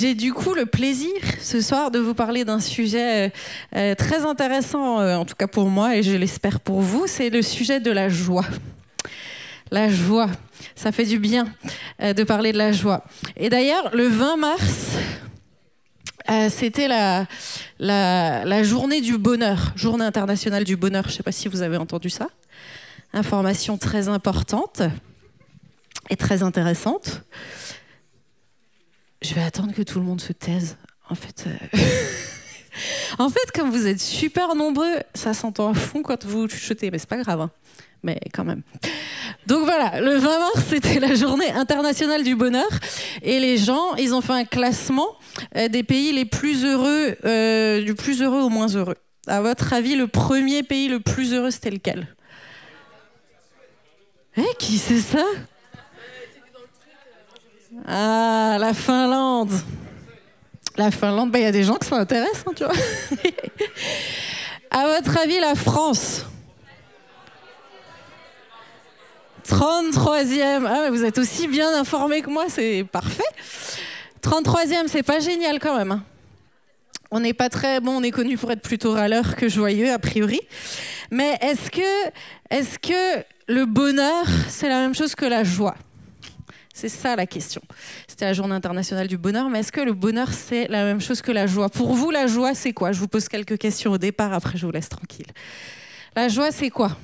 J'ai du coup le plaisir ce soir de vous parler d'un sujet très intéressant, en tout cas pour moi et je l'espère pour vous, c'est le sujet de la joie. La joie, ça fait du bien de parler de la joie. Et d'ailleurs, le 20 mars, c'était la journée du bonheur, journée internationale du bonheur. Je ne sais pas si vous avez entendu ça. Information très importante et très intéressante. Je vais attendre que tout le monde se taise. En fait, comme vous êtes super nombreux, ça s'entend à fond quand vous chuchotez. Mais c'est pas grave, hein. Mais quand même. Donc voilà, le 20 mars, c'était la journée internationale du bonheur. Et les gens, ils ont fait un classement des pays les plus heureux, du plus heureux au moins heureux. À votre avis, le premier pays le plus heureux, c'était lequel? Qui c'est ça? Ah, la Finlande. La Finlande, il y a des gens que ça intéresse, hein, tu vois. À votre avis, la France? 33e. Ah, mais vous êtes aussi bien informés que moi, c'est parfait. 33e, c'est pas génial quand même. Hein. On n'est pas très bon, on est connu pour être plutôt râleur que joyeux, a priori. Mais est-ce que le bonheur, c'est la même chose que la joie? C'est ça la question. C'était la journée internationale du bonheur, mais est-ce que le bonheur, c'est la même chose que la joie? Pour vous, la joie, c'est quoi? Je vous pose quelques questions au départ, après je vous laisse tranquille. La joie, c'est quoi?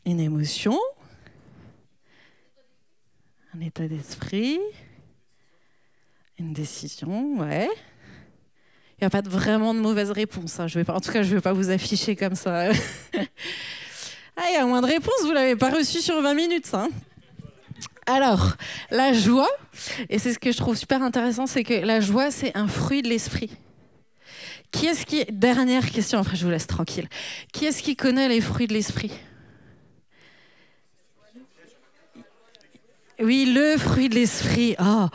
Une émotion, un état d'esprit, une décision, ouais. Il n'y a pas vraiment de mauvaise réponse. Hein. En tout cas, je ne vais pas vous afficher comme ça. Il y a moins de réponses, vous ne l'avez pas reçu sur 20 minutes. Hein. Alors, la joie, et c'est ce que je trouve super intéressant, c'est que la joie, c'est un fruit de l'esprit. Dernière question, après je vous laisse tranquille. Qui est-ce qui connaît les fruits de l'esprit? Oui, le fruit de l'esprit. Oh.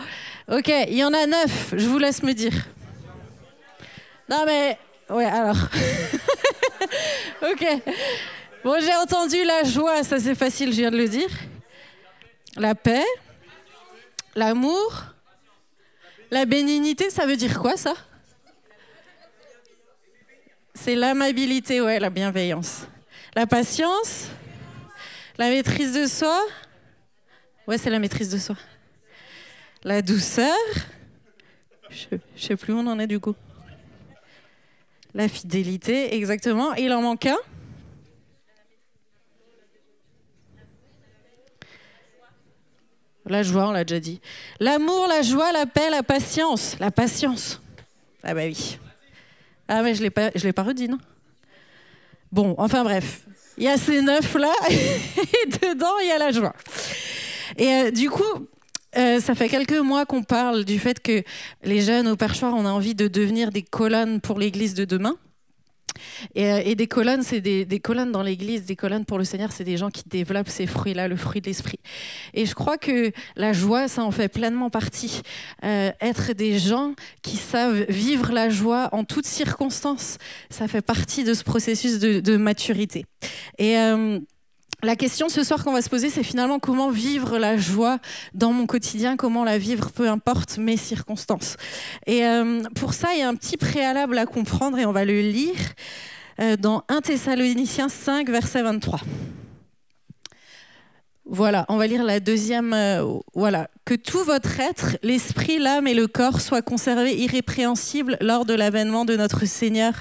Ok, il y en a 9, je vous laisse me dire. Non mais, ouais, alors. Ok. Bon, j'ai entendu la joie, ça c'est facile, je viens de le dire. La paix, l'amour, la bénignité, ça veut dire quoi ça? C'est l'amabilité, ouais, la bienveillance. La patience, la maîtrise de soi. Ouais, c'est la maîtrise de soi. La douceur. Je sais plus où on en est du coup. La fidélité, exactement. Et il en manque un. La joie, on l'a déjà dit. L'amour, la joie, la paix, la patience. La patience. Ah bah oui. Ah mais je l'ai pas redit, non? Bon, enfin bref. Il y a ces 9 là et dedans, il y a la joie. Et du coup, ça fait quelques mois qu'on parle du fait que les jeunes au Perchoir, on a envie de devenir des colonnes pour l'église de demain. Et des colonnes, c'est des colonnes dans l'église, des colonnes pour le Seigneur, c'est des gens qui développent ces fruits-là, le fruit de l'esprit. Et je crois que la joie, ça en fait pleinement partie. Être des gens qui savent vivre la joie en toutes circonstances, ça fait partie de ce processus de maturité. Et la question ce soir qu'on va se poser, c'est finalement comment vivre la joie dans mon quotidien, comment la vivre, peu importe mes circonstances. Et pour ça, il y a un petit préalable à comprendre et on va le lire dans 1 Thessaloniciens 5, verset 23. Voilà, on va lire la deuxième. Voilà, que tout votre être, l'esprit, l'âme et le corps soient conservés irrépréhensibles lors de l'avènement de notre Seigneur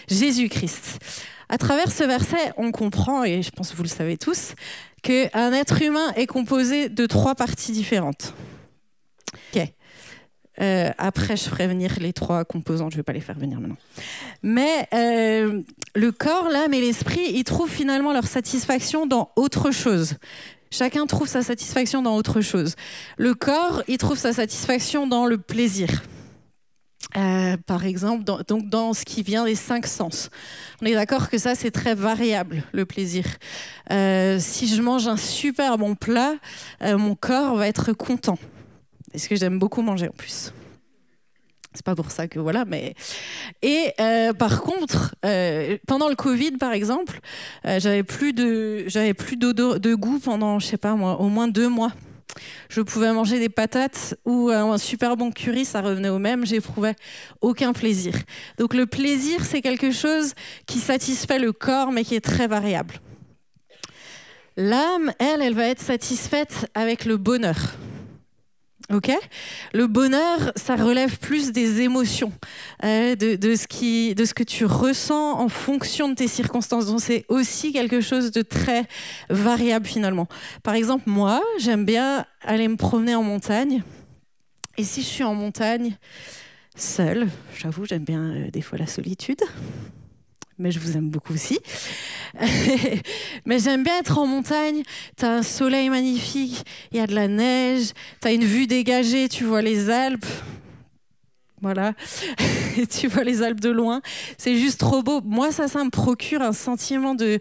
Jésus-Christ. À travers ce verset, on comprend, et je pense que vous le savez tous, qu'un être humain est composé de 3 parties différentes. Ok. Après, je ferai venir les 3 composants, je ne vais pas les faire venir maintenant. Mais le corps, l'âme et l'esprit, ils trouvent finalement leur satisfaction dans autre chose. Chacun trouve sa satisfaction dans autre chose. Le corps, il trouve sa satisfaction dans le plaisir. Par exemple, dans ce qui vient des 5 sens. On est d'accord que ça, c'est très variable, le plaisir. Si je mange un super bon plat, mon corps va être content. Parce que j'aime beaucoup manger en plus. C'est pas pour ça que voilà, mais... Et par contre, pendant le Covid, par exemple, j'avais plus de goût pendant, je sais pas moi, au moins 2 mois. Je pouvais manger des patates ou un super bon curry, ça revenait au même, j'éprouvais aucun plaisir. Donc le plaisir, c'est quelque chose qui satisfait le corps, mais qui est très variable. L'âme, elle va être satisfaite avec le bonheur. Ok ? Le bonheur, ça relève plus des émotions, de ce que tu ressens en fonction de tes circonstances. Donc c'est aussi quelque chose de très variable finalement. Par exemple, moi, j'aime bien aller me promener en montagne. Et si je suis en montagne, seule, j'avoue, j'aime bien des fois la solitude. Mais je vous aime beaucoup aussi. Mais j'aime bien être en montagne, tu as un soleil magnifique, il y a de la neige, tu as une vue dégagée, tu vois les Alpes. Voilà, tu vois les Alpes de loin, c'est juste trop beau. Moi, ça me procure un sentiment de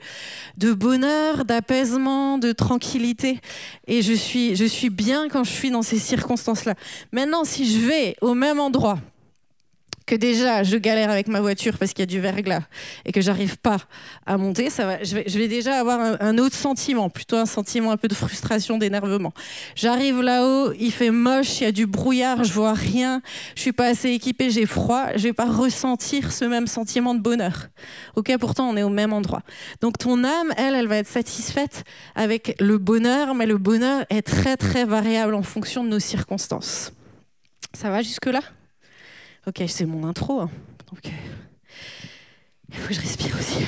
bonheur, d'apaisement, de tranquillité. Et je suis bien quand je suis dans ces circonstances-là. Maintenant, si je vais au même endroit, que déjà je galère avec ma voiture parce qu'il y a du verglas et que j'arrive pas à monter, je vais déjà avoir un autre sentiment, plutôt un sentiment un peu de frustration, d'énervement. J'arrive là-haut, il fait moche, il y a du brouillard, je vois rien, je suis pas assez équipée, j'ai froid, je vais pas ressentir ce même sentiment de bonheur. Ok, pourtant on est au même endroit. Donc ton âme, elle va être satisfaite avec le bonheur, mais le bonheur est très très variable en fonction de nos circonstances. Ça va jusque-là ? Ok, c'est mon intro, hein. Donc, il faut que je respire aussi.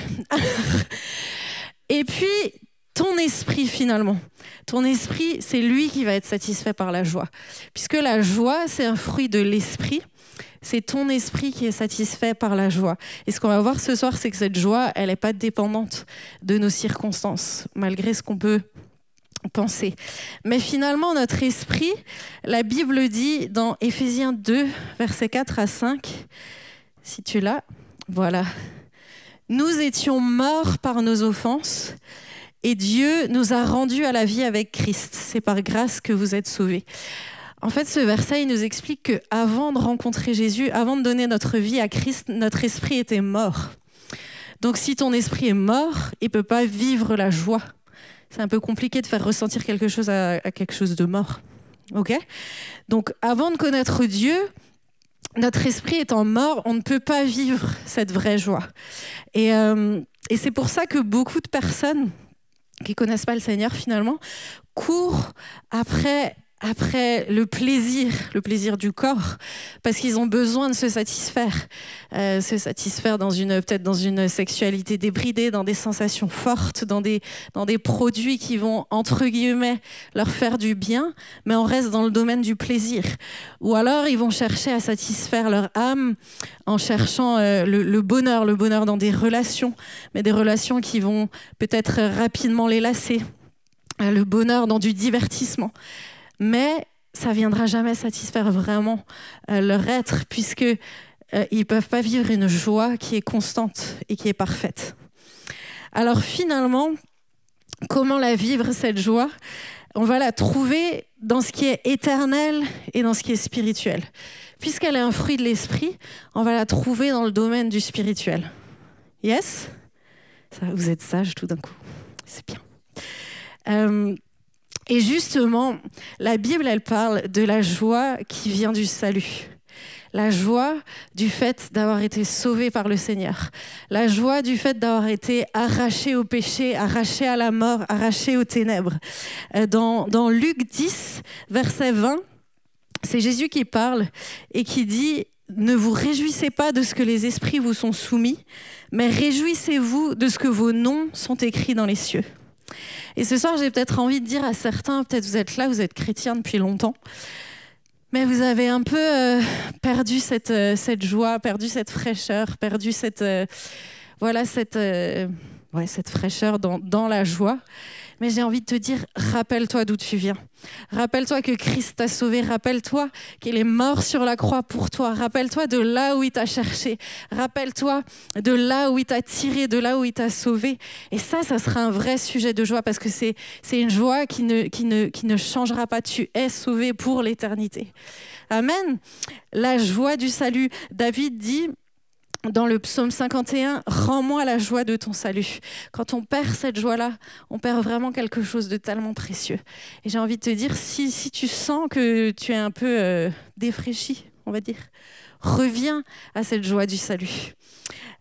Et puis, ton esprit finalement. Ton esprit, c'est lui qui va être satisfait par la joie. Puisque la joie, c'est un fruit de l'esprit. C'est ton esprit qui est satisfait par la joie. Et ce qu'on va voir ce soir, c'est que cette joie, elle n'est pas dépendante de nos circonstances, malgré ce qu'on peut penser. Mais finalement, notre esprit, la Bible dit dans Éphésiens 2, versets 4 à 5, si tu l'as, voilà. Nous étions morts par nos offenses et Dieu nous a rendus à la vie avec Christ. C'est par grâce que vous êtes sauvés. En fait, ce verset, il nous explique qu'avant de rencontrer Jésus, avant de donner notre vie à Christ, notre esprit était mort. Donc si ton esprit est mort, il ne peut pas vivre la joie. C'est un peu compliqué de faire ressentir quelque chose à quelque chose de mort. Ok ? Donc, avant de connaître Dieu, notre esprit étant mort, on ne peut pas vivre cette vraie joie. Et c'est pour ça que beaucoup de personnes qui ne connaissent pas le Seigneur, finalement, courent après le plaisir du corps, parce qu'ils ont besoin de se satisfaire peut-être dans une sexualité débridée, dans des sensations fortes, dans des produits qui vont, entre guillemets, leur faire du bien, mais on reste dans le domaine du plaisir. Ou alors, ils vont chercher à satisfaire leur âme en cherchant le bonheur dans des relations, mais des relations qui vont peut-être rapidement les lasser. Le bonheur dans du divertissement. Mais ça ne viendra jamais satisfaire vraiment leur être, puisqu'ils ne peuvent pas vivre une joie qui est constante et qui est parfaite. Alors finalement, comment la vivre, cette joie ? On va la trouver dans ce qui est éternel et dans ce qui est spirituel. Puisqu'elle est un fruit de l'esprit, on va la trouver dans le domaine du spirituel. Yes ? Ça, vous êtes sages tout d'un coup. C'est bien. Et justement, la Bible, elle parle de la joie qui vient du salut. La joie du fait d'avoir été sauvé par le Seigneur. La joie du fait d'avoir été arraché au péché, arraché à la mort, arraché aux ténèbres. Dans Luc 10, verset 20, c'est Jésus qui parle et qui dit « Ne vous réjouissez pas de ce que les esprits vous sont soumis, mais réjouissez-vous de ce que vos noms sont écrits dans les cieux. » Et ce soir, j'ai peut-être envie de dire à certains, peut-être vous êtes là, vous êtes chrétiens depuis longtemps, mais vous avez un peu perdu cette joie, perdu cette fraîcheur, perdu cette fraîcheur dans la joie. Mais j'ai envie de te dire, rappelle-toi d'où tu viens. Rappelle-toi que Christ t'a sauvé. Rappelle-toi qu'il est mort sur la croix pour toi. Rappelle-toi de là où il t'a cherché. Rappelle-toi de là où il t'a tiré, de là où il t'a sauvé. Et ça sera un vrai sujet de joie parce que c'est une joie qui ne changera pas. Tu es sauvé pour l'éternité. Amen. La joie du salut. David dit... dans le psaume 51, « Rends-moi la joie de ton salut ». Quand on perd cette joie-là, on perd vraiment quelque chose de tellement précieux. Et j'ai envie de te dire, si tu sens que tu es un peu défraîchi, on va dire, reviens à cette joie du salut.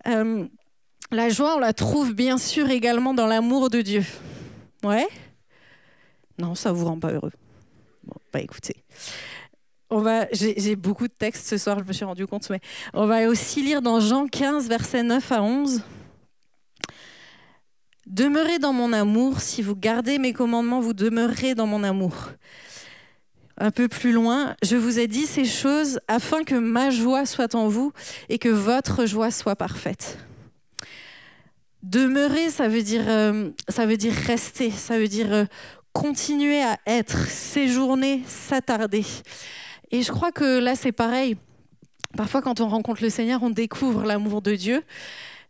La joie, on la trouve bien sûr également dans l'amour de Dieu. Ouais ? Non, ça ne vous rend pas heureux. Bon, bah écoutez. J'ai beaucoup de textes ce soir, je me suis rendu compte, mais on va aussi lire dans Jean 15, versets 9 à 11. « Demeurez dans mon amour, si vous gardez mes commandements, vous demeurerez dans mon amour. » Un peu plus loin, « Je vous ai dit ces choses afin que ma joie soit en vous et que votre joie soit parfaite. » Demeurer, ça veut dire rester, ça veut dire continuer à être, séjourner, s'attarder. Et je crois que là, c'est pareil. Parfois, quand on rencontre le Seigneur, on découvre l'amour de Dieu.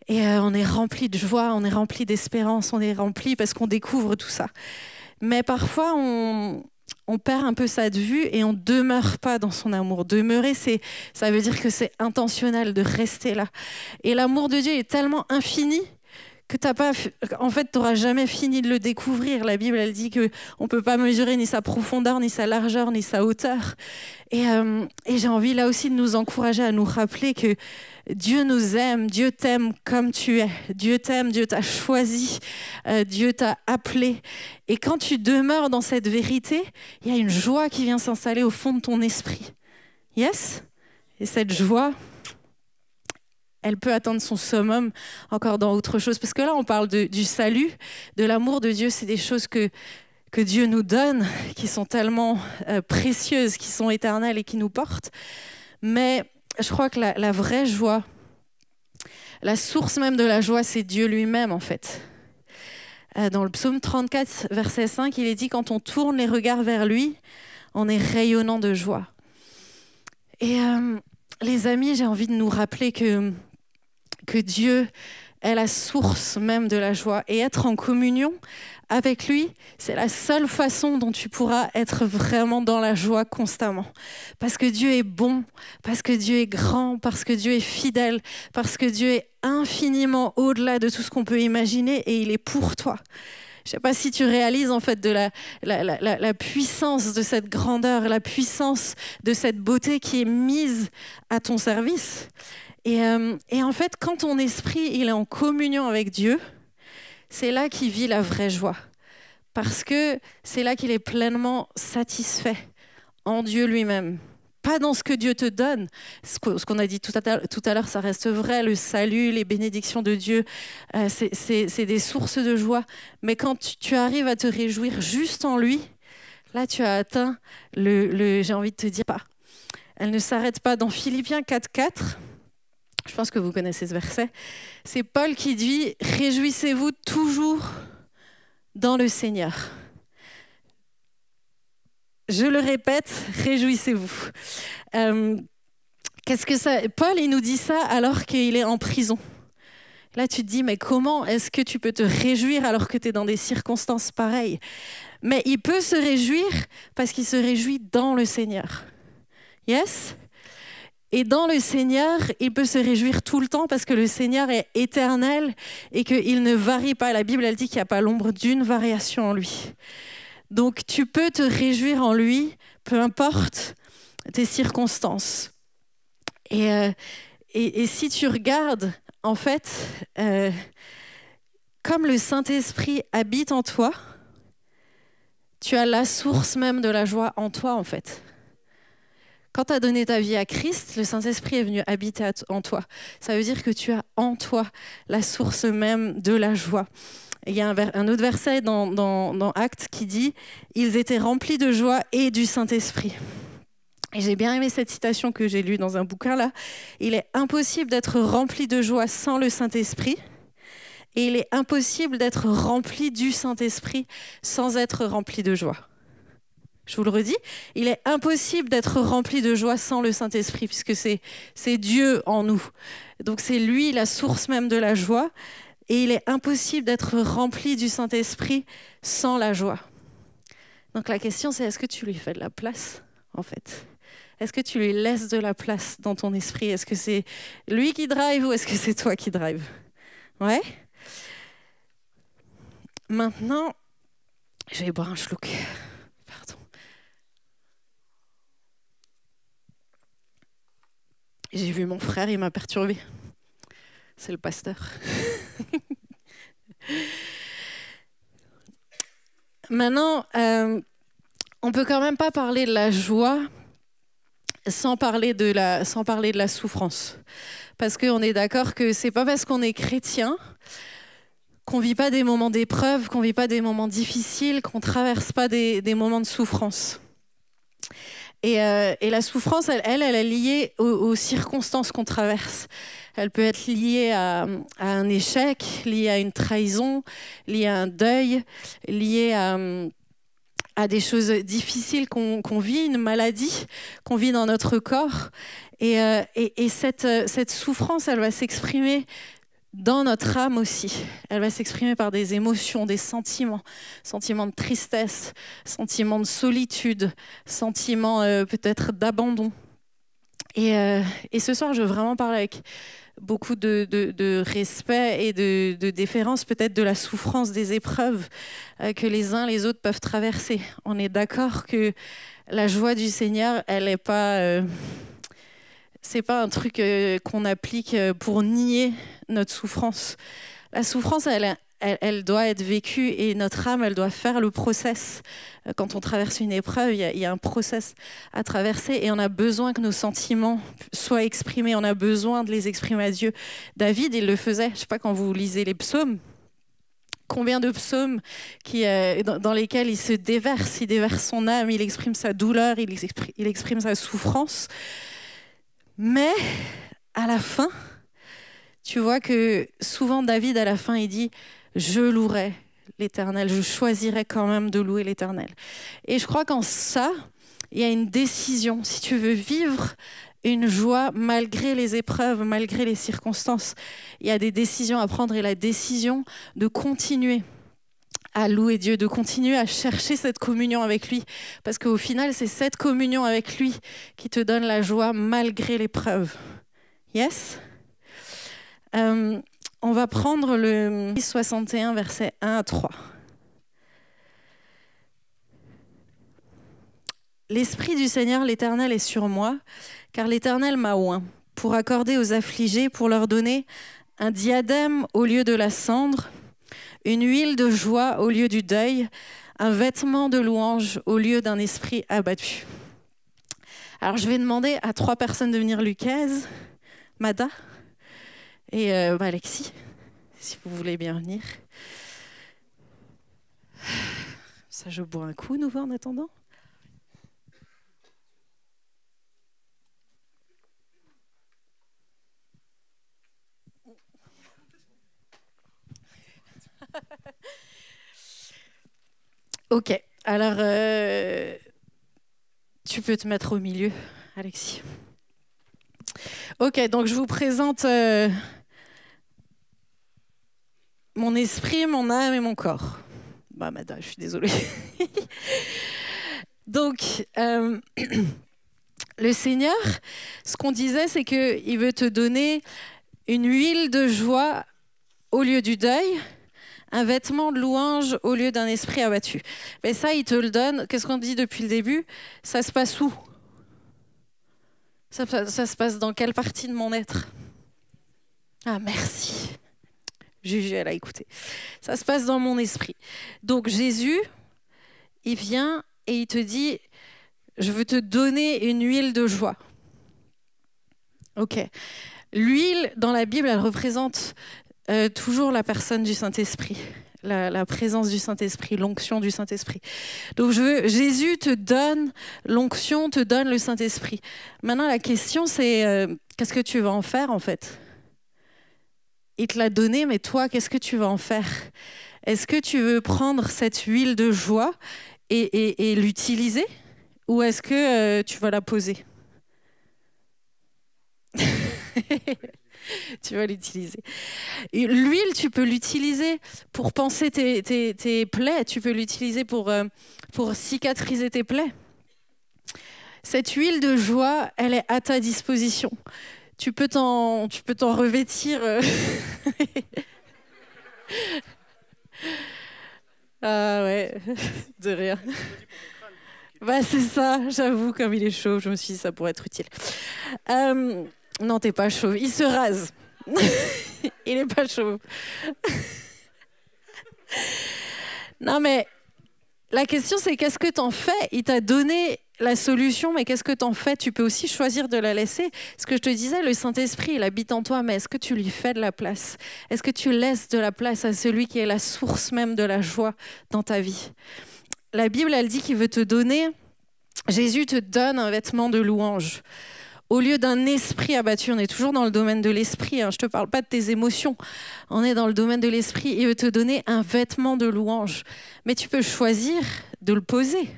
Et on est rempli de joie, on est rempli d'espérance, on est rempli parce qu'on découvre tout ça. Mais parfois, on perd un peu ça de vue et on ne demeure pas dans son amour. Demeurer, ça veut dire que c'est intentionnel de rester là. Et l'amour de Dieu est tellement infini que tu n'auras jamais fini de le découvrir. La Bible, elle dit qu'on ne peut pas mesurer ni sa profondeur, ni sa largeur, ni sa hauteur. Et j'ai envie là aussi de nous encourager à nous rappeler que Dieu nous aime, Dieu t'aime comme tu es. Dieu t'aime, Dieu t'a choisi, Dieu t'a appelé. Et quand tu demeures dans cette vérité, il y a une joie qui vient s'installer au fond de ton esprit. Yes ? Et cette joie, elle peut atteindre son summum encore dans autre chose. Parce que là, on parle du salut, de l'amour de Dieu. C'est des choses que Dieu nous donne, qui sont tellement précieuses, qui sont éternelles et qui nous portent. Mais je crois que la vraie joie, la source même de la joie, c'est Dieu lui-même, en fait. Dans le psaume 34, verset 5, il est dit « Quand on tourne les regards vers lui, on est rayonnant de joie. » Et les amis, j'ai envie de nous rappeler que Dieu est la source même de la joie. Et être en communion avec lui, c'est la seule façon dont tu pourras être vraiment dans la joie constamment. Parce que Dieu est bon, parce que Dieu est grand, parce que Dieu est fidèle, parce que Dieu est infiniment au-delà de tout ce qu'on peut imaginer et il est pour toi. Je ne sais pas si tu réalises en fait de la puissance de cette grandeur, la puissance de cette beauté qui est mise à ton service. Et en fait, quand ton esprit il est en communion avec Dieu, c'est là qu'il vit la vraie joie. Parce que c'est là qu'il est pleinement satisfait en Dieu lui-même. Pas dans ce que Dieu te donne. Ce qu'on a dit tout à l'heure, ça reste vrai. Le salut, les bénédictions de Dieu, c'est des sources de joie. Mais quand tu arrives à te réjouir juste en lui, là, tu as atteint j'ai envie de te dire, pas. Elle ne s'arrête pas. Dans Philippiens 4:4, je pense que vous connaissez ce verset, c'est Paul qui dit « Réjouissez-vous toujours dans le Seigneur ». Je le répète, réjouissez-vous. Qu'est-ce que ça... Paul, il nous dit ça alors qu'il est en prison. Là, tu te dis, mais comment est-ce que tu peux te réjouir alors que tu es dans des circonstances pareilles ? Mais il peut se réjouir parce qu'il se réjouit dans le Seigneur. Yes ? Et dans le Seigneur, il peut se réjouir tout le temps parce que le Seigneur est éternel et qu'il ne varie pas. La Bible, elle dit qu'il n'y a pas l'ombre d'une variation en lui. Donc, tu peux te réjouir en lui, peu importe tes circonstances. Et si tu regardes, en fait, comme le Saint-Esprit habite en toi, tu as la source même de la joie en toi, en fait. Quand tu as donné ta vie à Christ, le Saint-Esprit est venu habiter en toi. Ça veut dire que tu as en toi la source même de la joie. Il y a un autre verset dans Actes qui dit « Ils étaient remplis de joie et du Saint-Esprit ». Et j'ai bien aimé cette citation que j'ai lue dans un bouquin là. Il est impossible d'être rempli de joie sans le Saint-Esprit. Et il est impossible d'être rempli du Saint-Esprit sans être rempli de joie. Je vous le redis, il est impossible d'être rempli de joie sans le Saint-Esprit, puisque c'est Dieu en nous. Donc c'est lui la source même de la joie, et il est impossible d'être rempli du Saint-Esprit sans la joie. Donc la question c'est, est-ce que tu lui fais de la place, en fait ? Est-ce que tu lui laisses de la place dans ton esprit? Est-ce que c'est lui qui drive ou est-ce que c'est toi qui drive? Ouais. Maintenant, je vais boire un schluck. Pardon. J'ai vu mon frère, il m'a perturbé. C'est le pasteur. Maintenant, on peut quand même pas parler de la joie sans parler de la souffrance. Parce qu'on est d'accord que c'est pas parce qu'on est chrétien qu'on vit pas des moments d'épreuve, qu'on vit pas des moments difficiles, qu'on traverse pas des moments de souffrance. Et la souffrance, elle est liée aux circonstances qu'on traverse. Elle peut être liée à un échec, liée à une trahison, liée à un deuil, liée à des choses difficiles qu'on vit, une maladie qu'on vit dans notre corps. Et cette souffrance, elle va s'exprimer dans notre âme aussi. Elle va s'exprimer par des émotions, des sentiments de tristesse, sentiments de solitude, sentiments peut-être d'abandon. Et ce soir, je veux vraiment parler avec beaucoup de respect et de déférence, peut-être de la souffrance des épreuves que les uns les autres peuvent traverser. On est d'accord que la joie du Seigneur, elle n'est pas... c'est pas un truc qu'on applique pour nier notre souffrance. La souffrance, elle doit être vécue et notre âme, elle doit faire le process. Quand on traverse une épreuve, il y a un process à traverser et on a besoin que nos sentiments soient exprimés. On a besoin de les exprimer à Dieu. David, il le faisait. Je sais pas, quand vous lisez les psaumes, combien de psaumes dans lesquels il se déverse, il déverse son âme, il exprime sa douleur, il exprime sa souffrance. Mais à la fin, tu vois que souvent David, à la fin, il dit « Je louerai l'Éternel, je choisirai quand même de louer l'Éternel. » Et je crois qu'en ça, il y a une décision. Si tu veux vivre une joie malgré les épreuves, malgré les circonstances, il y a des décisions à prendre et la décision de continuer à louer Dieu, de continuer à chercher cette communion avec lui. Parce qu'au final, c'est cette communion avec lui qui te donne la joie malgré l'épreuve. Yes? On va prendre le 61, versets 1 à 3. L'Esprit du Seigneur, l'Éternel, est sur moi, car l'Éternel m'a oint pour accorder aux affligés, pour leur donner un diadème au lieu de la cendre, une huile de joie au lieu du deuil, un vêtement de louange au lieu d'un esprit abattu. Alors, je vais demander à 3 personnes de venir, Lucas, Mada et Alexis, si vous voulez bien venir. Ça, je bois un coup, nouveau, en attendant. Ok, alors tu peux te mettre au milieu, Alexis. Ok, donc je vous présente mon esprit, mon âme et mon corps. Bah, madame, je suis désolée. Donc, le Seigneur, ce qu'on disait, c'est qu'il veut te donner une huile de joie au lieu du deuil, un vêtement de louange au lieu d'un esprit abattu. Mais ça, il te le donne. Qu'est-ce qu'on dit depuis le début? Ça se passe où? Ça se passe dans quelle partie de mon être? Ah, merci. Juju, elle a écouté. Ça se passe dans mon esprit. Donc Jésus, il vient et il te dit, je veux te donner une huile de joie. Ok. L'huile, dans la Bible, elle représente toujours la personne du Saint-Esprit, la présence du Saint-Esprit, l'onction du Saint-Esprit. Donc Jésus te donne l'onction, te donne le Saint-Esprit. Maintenant, la question, c'est qu'est-ce que tu vas en faire, en fait? Il te l'a donné, mais toi, qu'est-ce que tu vas en faire? Est-ce que tu veux prendre cette huile de joie et l'utiliser? Ou est-ce que tu vas la poser? Tu vas l'utiliser. L'huile, tu peux l'utiliser pour panser tes plaies. Tu peux l'utiliser pour cicatriser tes plaies. Cette huile de joie, elle est à ta disposition. Tu peux t'en revêtir. Ah ouais, de rien. Bah c'est ça, j'avoue, comme il est chauve, je me suis dit ça pourrait être utile. Non, t'es pas chauve, il se rase. Il est pas chauve. Non mais la question c'est qu'est-ce que t'en fais? Il t'a donné la solution, mais qu'est-ce que t'en fais? Tu peux aussi choisir de la laisser. Ce que je te disais, le Saint-Esprit, il habite en toi, mais est-ce que tu lui fais de la place? Est-ce que tu laisses de la place à celui qui est la source même de la joie dans ta vie? La Bible, elle dit qu'il veut te donner, Jésus te donne un vêtement de louange. Au lieu d'un esprit abattu, on est toujours dans le domaine de l'esprit, hein, je ne te parle pas de tes émotions, on est dans le domaine de l'esprit, il veut te donner un vêtement de louange. Mais tu peux choisir de le poser.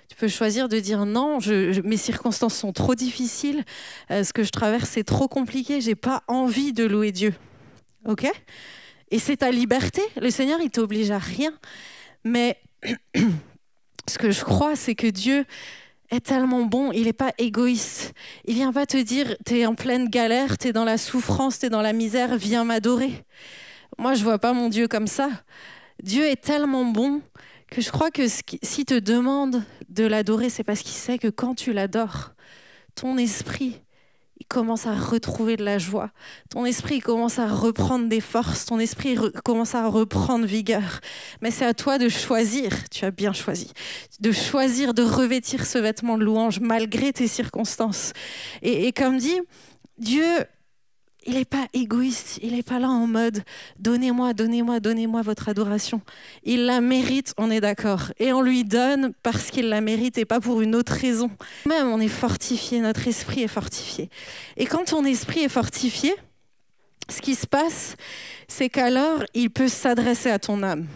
Tu peux choisir de dire non, mes circonstances sont trop difficiles, ce que je traverse c'est trop compliqué, j'ai pas envie de louer Dieu. Ok ? Et c'est ta liberté, le Seigneur il t'oblige à rien. Mais ce que je crois c'est que Dieu est tellement bon, il n'est pas égoïste. Il vient pas te dire t'es en pleine galère, t'es dans la souffrance, t'es dans la misère, viens m'adorer. Moi je vois pas mon Dieu comme ça. Dieu est tellement bon que je crois que s'il te demande de l'adorer, c'est parce qu'il sait que quand tu l'adores, ton esprit, il commence à retrouver de la joie. Ton esprit il commence à reprendre des forces. Ton esprit commence à reprendre vigueur. Mais c'est à toi de choisir, tu as bien choisi, de choisir de revêtir ce vêtement de louange malgré tes circonstances. Et comme dit, Dieu, il n'est pas égoïste, il n'est pas là en mode « donnez-moi, donnez-moi, donnez-moi votre adoration ». Il la mérite, on est d'accord. Et on lui donne parce qu'il la mérite et pas pour une autre raison. Même on est fortifié, notre esprit est fortifié. Et quand ton esprit est fortifié, ce qui se passe, c'est qu'alors il peut s'adresser à ton âme.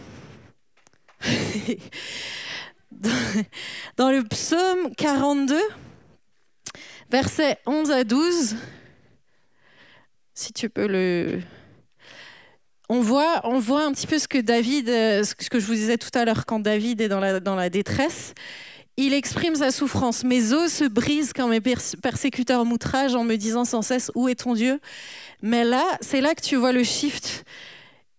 Dans le psaume 42, versets 11 à 12... Si tu peux le... On voit un petit peu ce que David, ce que je vous disais tout à l'heure, quand David est dans la détresse, il exprime sa souffrance. Mes os se brisent quand mes persécuteurs m'outragent en me disant sans cesse « Où est ton Dieu ?» Mais là, c'est là que tu vois le shift.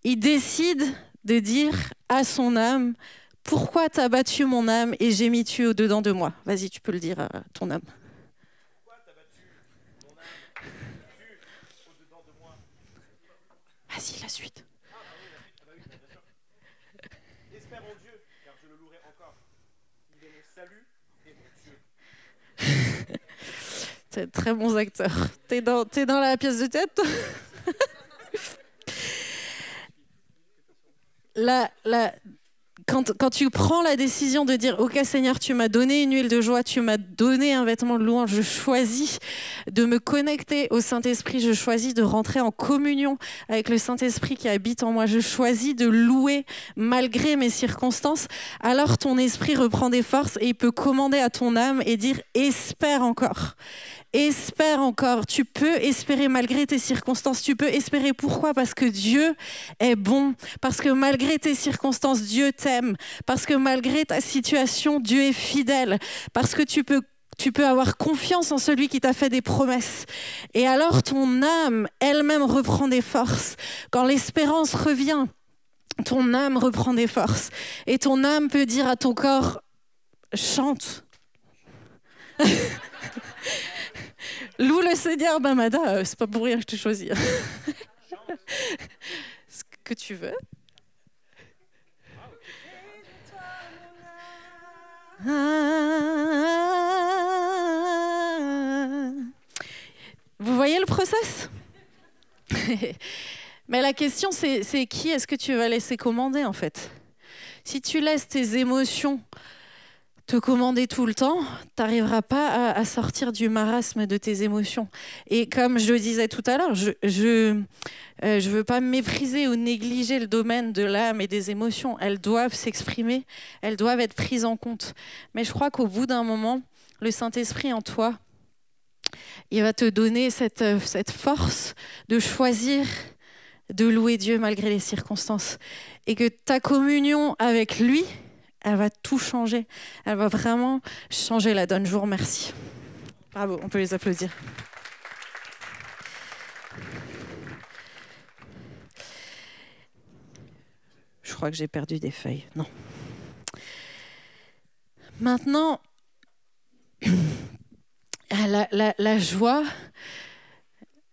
Il décide de dire à son âme « Pourquoi t'as battu mon âme et gémis-tu au-dedans de moi ?» Vas-y, tu peux le dire à ton âme. Vas-y, la suite. Espère en Dieu, car je le louerai encore. Il est mon salut et mon Dieu. T'es très bons acteurs. T'es dans la pièce de tête, toi? Quand tu prends la décision de dire « Ok Seigneur, tu m'as donné une huile de joie, tu m'as donné un vêtement de louange, je choisis de me connecter au Saint-Esprit, je choisis de rentrer en communion avec le Saint-Esprit qui habite en moi, je choisis de louer malgré mes circonstances », alors ton esprit reprend des forces et il peut commander à ton âme et dire « Espère encore ». Espère encore, tu peux espérer malgré tes circonstances, tu peux espérer pourquoi? Parce que Dieu est bon, parce que malgré tes circonstances, Dieu t'aime, parce que malgré ta situation, Dieu est fidèle, parce que tu peux avoir confiance en celui qui t'a fait des promesses. Et alors ton âme elle-même reprend des forces. Quand l'espérance revient, ton âme reprend des forces. Et ton âme peut dire à ton corps, chante. Loue le Seigneur, Bamada, c'est pas pour rien que je t'ai choisi. Ce que tu veux. Vous voyez le process? Mais la question, c'est qui est-ce que tu vas laisser commander, en fait? Si tu laisses tes émotions te commander tout le temps, tu n'arriveras pas à sortir du marasme de tes émotions. Et comme je le disais tout à l'heure, je veux pas mépriser ou négliger le domaine de l'âme et des émotions. Elles doivent s'exprimer, elles doivent être prises en compte. Mais je crois qu'au bout d'un moment, le Saint-Esprit en toi, il va te donner cette force de choisir de louer Dieu malgré les circonstances. Et que ta communion avec lui, elle va tout changer. Elle va vraiment changer la donne. Je vous remercie. Bravo, on peut les applaudir. Je crois que j'ai perdu des feuilles. Non. Maintenant, la joie,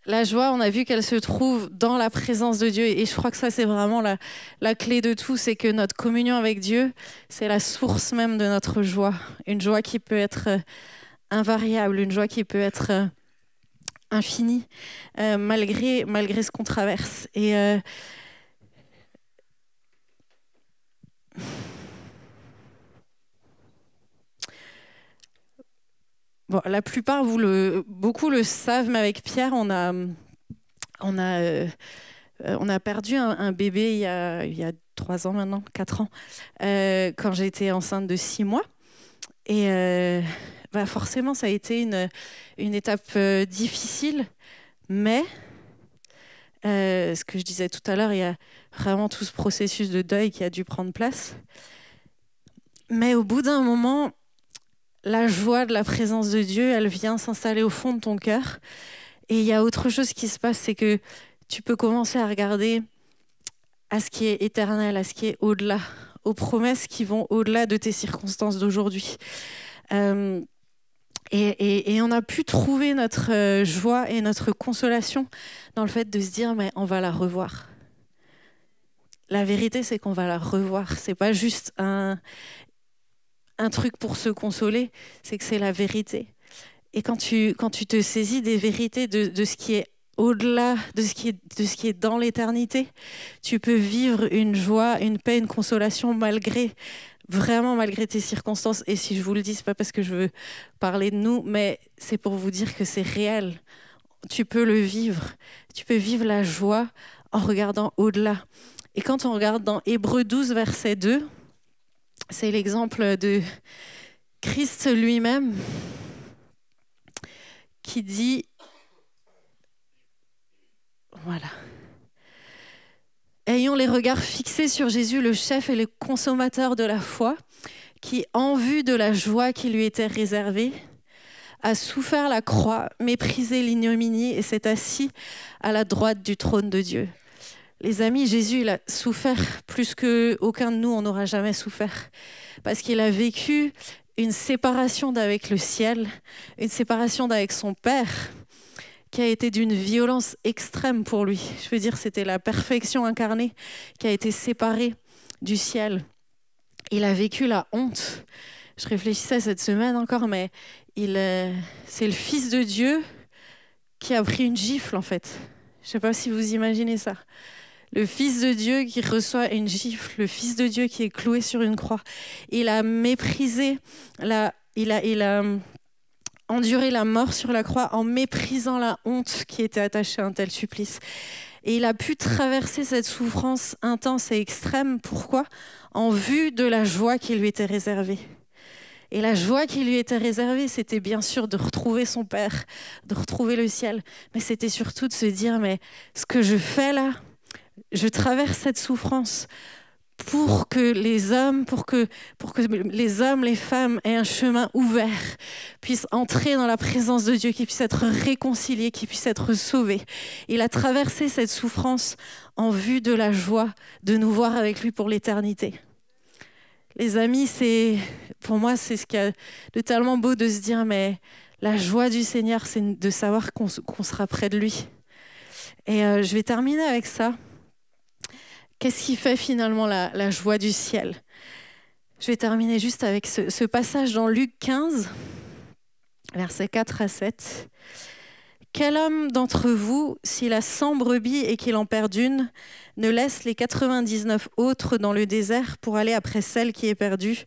on a vu qu'elle se trouve dans la présence de Dieu. Et je crois que ça, c'est vraiment la clé de tout. C'est que notre communion avec Dieu, c'est la source même de notre joie. Une joie qui peut être invariable, une joie qui peut être infinie, malgré ce qu'on traverse. Et bon, la plupart, beaucoup le savent, mais avec Pierre, on a perdu un bébé il y a 3 ans maintenant, 4 ans, quand j'étais enceinte de 6 mois. Et forcément, ça a été une étape difficile, mais ce que je disais tout à l'heure, il y a vraiment tout ce processus de deuil qui a dû prendre place. Mais au bout d'un moment, la joie de la présence de Dieu, elle vient s'installer au fond de ton cœur. Et il y a autre chose qui se passe, c'est que tu peux commencer à regarder à ce qui est éternel, à ce qui est au-delà, aux promesses qui vont au-delà de tes circonstances d'aujourd'hui. Et on a pu trouver notre joie et notre consolation dans le fait de se dire, mais on va la revoir. La vérité, c'est qu'on va la revoir. C'est pas juste un truc pour se consoler, c'est que c'est la vérité. Et quand tu te saisis des vérités de ce qui est au-delà, de ce qui est dans l'éternité, tu peux vivre une joie, une paix, une consolation malgré tes circonstances. Et si je vous le dis, c'est pas parce que je veux parler de nous, mais c'est pour vous dire que c'est réel. Tu peux le vivre. Tu peux vivre la joie en regardant au-delà. Et quand on regarde dans Hébreux 12, verset 2, c'est l'exemple de Christ lui-même qui dit, voilà, ayons les regards fixés sur Jésus, le chef et le consommateur de la foi, qui, en vue de la joie qui lui était réservée, a souffert la croix, méprisé l'ignominie et s'est assis à la droite du trône de Dieu. Les amis, Jésus, il a souffert plus qu'aucun de nous, on n'aura jamais souffert. Parce qu'il a vécu une séparation d'avec le ciel, une séparation d'avec son Père, qui a été d'une violence extrême pour lui. Je veux dire, c'était la perfection incarnée qui a été séparée du ciel. Il a vécu la honte. Je réfléchissais cette semaine encore, mais c'est le Fils de Dieu qui a pris une gifle, en fait. Je ne sais pas si vous imaginez ça. Le Fils de Dieu qui reçoit une gifle, le Fils de Dieu qui est cloué sur une croix. Il a méprisé, il a enduré la mort sur la croix en méprisant la honte qui était attachée à un tel supplice. Et il a pu traverser cette souffrance intense et extrême. Pourquoi ? En vue de la joie qui lui était réservée. Et la joie qui lui était réservée, c'était bien sûr de retrouver son Père, de retrouver le ciel. Mais c'était surtout de se dire, mais ce que je fais là, je traverse cette souffrance pour que les hommes, les femmes aient un chemin ouvert, puissent entrer dans la présence de Dieu, qu'ils puissent être réconciliés, qu'ils puissent être sauvés. Il a traversé cette souffrance en vue de la joie de nous voir avec lui pour l'éternité. Les amis, pour moi, c'est ce qu'il y a de tellement beau de se dire, mais la joie du Seigneur, c'est de savoir qu'on sera près de lui. Et je vais terminer avec ça. Qu'est-ce qui fait finalement la joie du ciel ? Je vais terminer juste avec ce passage dans Luc 15, versets 4 à 7. « Quel homme d'entre vous, s'il a 100 brebis et qu'il en perd une, ne laisse les 99 autres dans le désert pour aller après celle qui est perdue,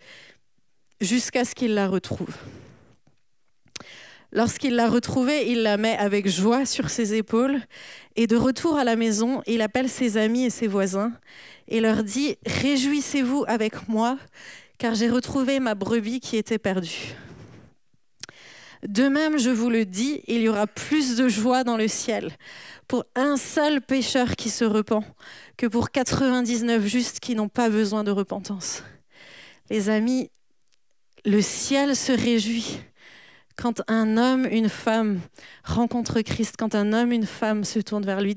jusqu'à ce qu'il la retrouve ? Lorsqu'il l'a retrouvée, il la met avec joie sur ses épaules et de retour à la maison, il appelle ses amis et ses voisins et leur dit « Réjouissez-vous avec moi, car j'ai retrouvé ma brebis qui était perdue. » De même, je vous le dis, il y aura plus de joie dans le ciel pour un seul pécheur qui se repent que pour 99 justes qui n'ont pas besoin de repentance. Les amis, le ciel se réjouit quand un homme, une femme rencontre Christ, quand un homme, une femme se tourne vers lui.